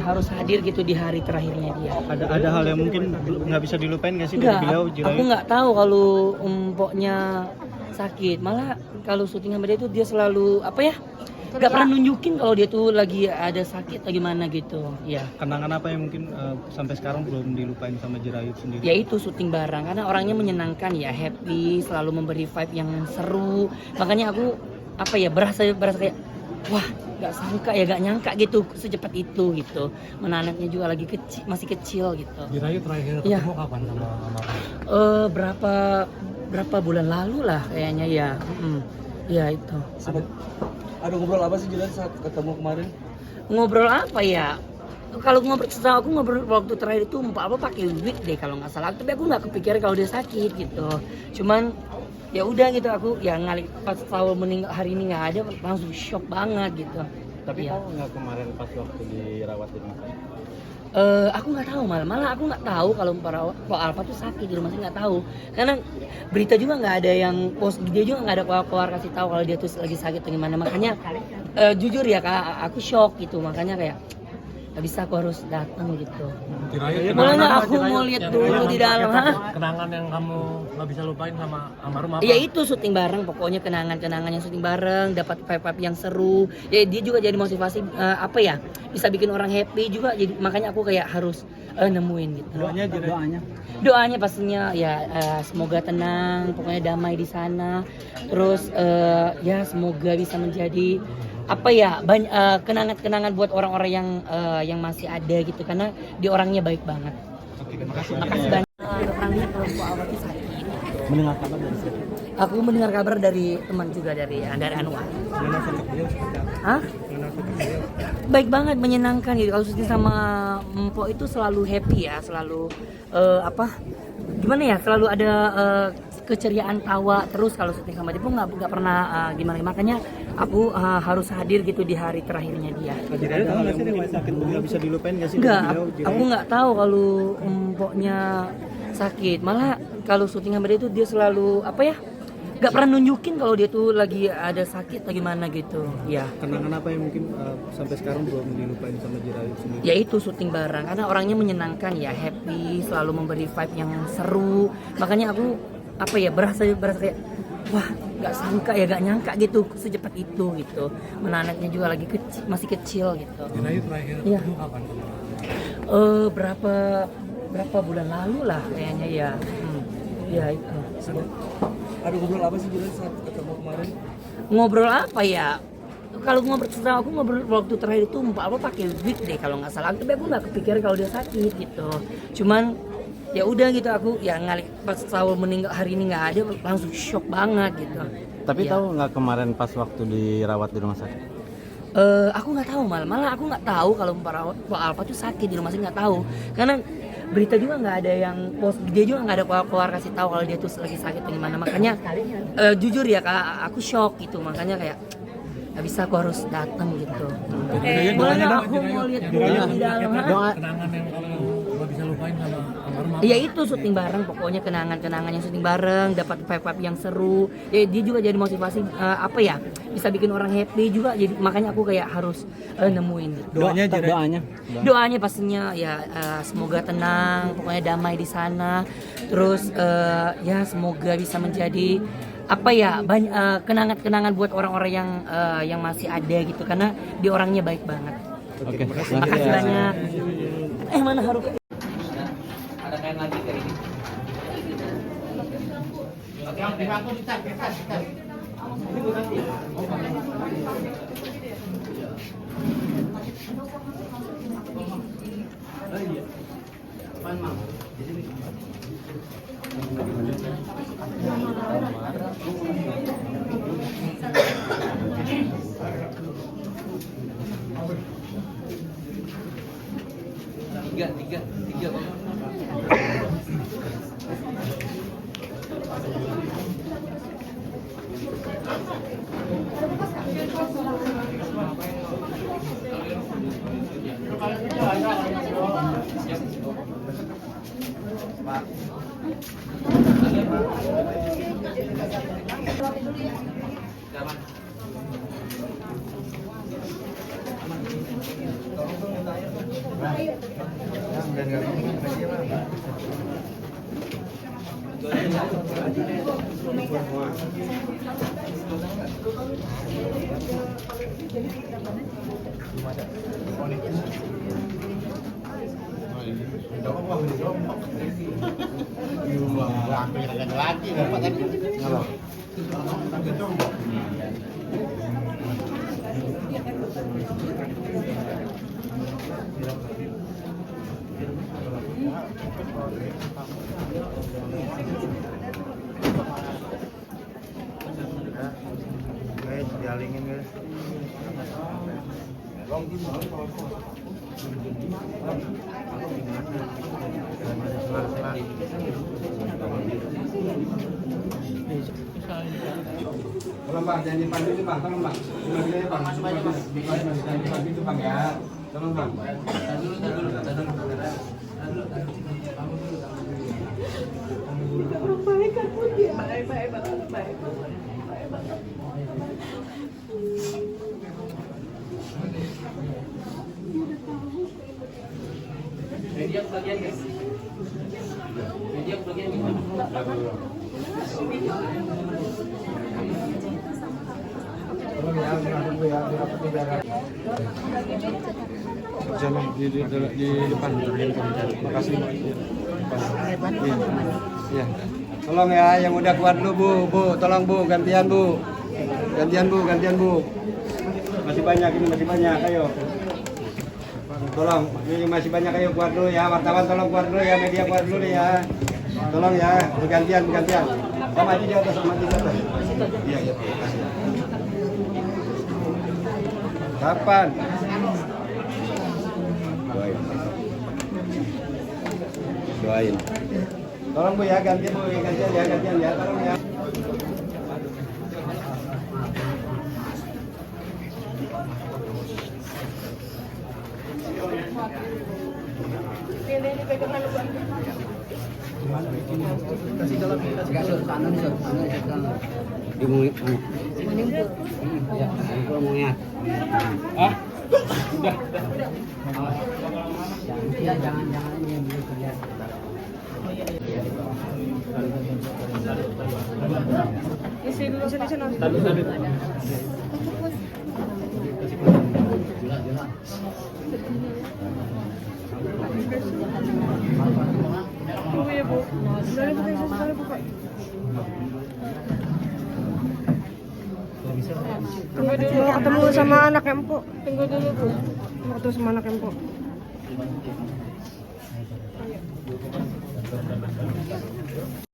harus hadir gitu di hari terakhirnya dia. Ada hal yang mungkin nggak bisa dilupain nggak sih Enggak, dari beliau? aku nggak tahu kalau empoknya sakit. Malah kalau syuting sama dia tuh dia selalu apa ya? Nggak pernah nunjukin kalau dia tuh lagi ada sakit atau gimana gitu. Ya. Kenangan apa yang mungkin sampai sekarang belum dilupain sama Jirayut sendiri? Ya itu syuting bareng karena orangnya menyenangkan ya, happy, selalu memberi vibe yang seru. Makanya aku apa ya berasa kayak wah, nggak sangka ya, nggak nyangka gitu secepat itu gitu. Menanamnya juga lagi kecil, masih kecil gitu. Jirayut terakhir Ya. ketemu kapan sama Berapa bulan lalu lah kayaknya ya. Ya itu. Ada ngobrol apa sih Jirayut saat ketemu kemarin? Ngobrol apa ya? Kalau ngobrol setelah aku ngobrol waktu terakhir itu apa pakai wig deh kalau nggak salah. Tapi aku nggak kepikiran kalau dia sakit gitu. Cuman ya udah gitu, aku ya ngalik pas tahu meninggal hari ini nggak ada, langsung shock banget gitu. Tapi ya. tahu nggak kemarin pas waktu dirawat di rumah sakit? Aku nggak tahu, malah aku nggak tahu kalau Pak Alfa tuh sakit di rumah sakit, nggak tahu karena berita juga nggak ada yang post, dia juga nggak ada keluar kasih tahu kalau dia tuh lagi sakit atau gimana. Makanya jujur ya kak, aku shock gitu, makanya kayak nggak bisa, aku harus datang gitu. Boleh nggak aku mau lihat dulu di dalam? Kenangan yang kamu nggak bisa lupain sama almarhum apa? Ya itu syuting bareng, pokoknya kenangan yang syuting bareng, dapat vibe yang seru. Ya dia juga jadi motivasi apa ya, bisa bikin orang happy juga. Jadi makanya aku kayak harus nemuin gitu. Doanya pastinya ya semoga tenang, pokoknya damai di sana. Terus ya semoga bisa menjadi apa ya banyak kenangan buat orang-orang yang masih ada gitu, karena dia orangnya baik banget. Oke, makasih banyak. Orangnya kalau Pak Alfa itu sakit. Mendengar kabar dari siapa? Aku mendengar kabar dari teman juga, dari Anwar. Hah? Baik banget, menyenangkan gitu. Kalau syuting sama Mpok itu selalu happy ya, selalu gimana ya, selalu ada keceriaan, tawa terus. Kalau syuting sama dia pun nggak pernah gimana. Makanya aku harus hadir gitu di hari terakhirnya dia. Jirayut tahu nggak sih yang sakit nggak bisa dilupain nggak sih? Enggak, aku nggak tahu kalau Mpoknya sakit. Malah kalau syuting sama dia tuh dia selalu apa ya? Gak pernah nunjukin kalau dia tuh lagi ada sakit atau gimana gitu. Ya. Kenangan apa yang mungkin sampai sekarang belum dilupain sama Jirayut sendiri? Ya itu syuting bareng karena orangnya menyenangkan ya, happy, selalu memberi vibe yang seru. Makanya aku apa ya berasa kayak wah, nggak sangka ya, nggak nyangka gitu secepat itu gitu. Menanamnya juga lagi kecil, masih kecil gitu. Jirayut terakhir Ya. ketemu kapan? Berapa bulan lalu lah kayaknya ya. Ya itu. Ada ngobrol apa sih Jirayut saat ketemu kemarin? Ngobrol apa ya? Kalau setelah aku ngobrol waktu terakhir itu apa pakai wig deh kalau nggak salah. Tapi aku nggak kepikiran kalau dia sakit gitu. Cuman ya udah gitu, aku ya ngalik pas tahu meninggal hari ini nggak ada, langsung shock banget gitu. Tapi Ya. tahu nggak kemarin pas waktu dirawat di rumah sakit? Aku nggak tahu, malah aku nggak tahu kalau Pak Alfa tuh sakit di rumah sakit, nggak tahu karena berita juga nggak ada yang post, dia juga nggak ada keluar kasih tahu kalau dia tuh lagi sakit atau gimana. Makanya jujur ya kak, aku shock gitu, makanya kayak nggak bisa, aku harus datang gitu. Boleh nggak aku mau lihat dulu di dalam? Kenangan yang kamu nggak bisa lupain sama almarhum apa? Ya itu syuting bareng, pokoknya kenangan yang syuting bareng, dapat vibe yang seru. Ya dia juga jadi motivasi apa ya, bisa bikin orang happy juga. Jadi makanya aku kayak harus nemuin gitu. Doanya pastinya ya semoga tenang, pokoknya damai di sana. Terus ya semoga bisa menjadi apa ya banyak kenangan buat orang-orang yang masih ada gitu, karena dia orangnya baik banget. Oke, Makasih banyak. Mana Haru? Ada kain lagi kayak ini. Tiga. Pak. Guys, dialingin guys. Tolong bang, jangan dipandu itu bang, tolong bang. Bang, jangan dipandu itu bang ya. Tolong bang. Media bagian guys. Media bagian gimana? Jangan di depan. Makasih. Iya. Tolong ya, yang udah kuat dulu bu, tolong bu, gantian bu, gantian bu. Masih banyak ini, masih banyak, ayo. Tolong, ini masih banyak, ayo kuat dulu ya, wartawan tolong kuat dulu ya, media kuat dulu ya. Tolong ya, bergantian. Oh, maju di atas, maju di atas. Iya, makasih. Kapan? Doain. Tolong bu ya, gantian ya, tolong ya. Mau ketemu sama anak Empo. Tunggu dulu bu. Mau ketemu sama anak Empo.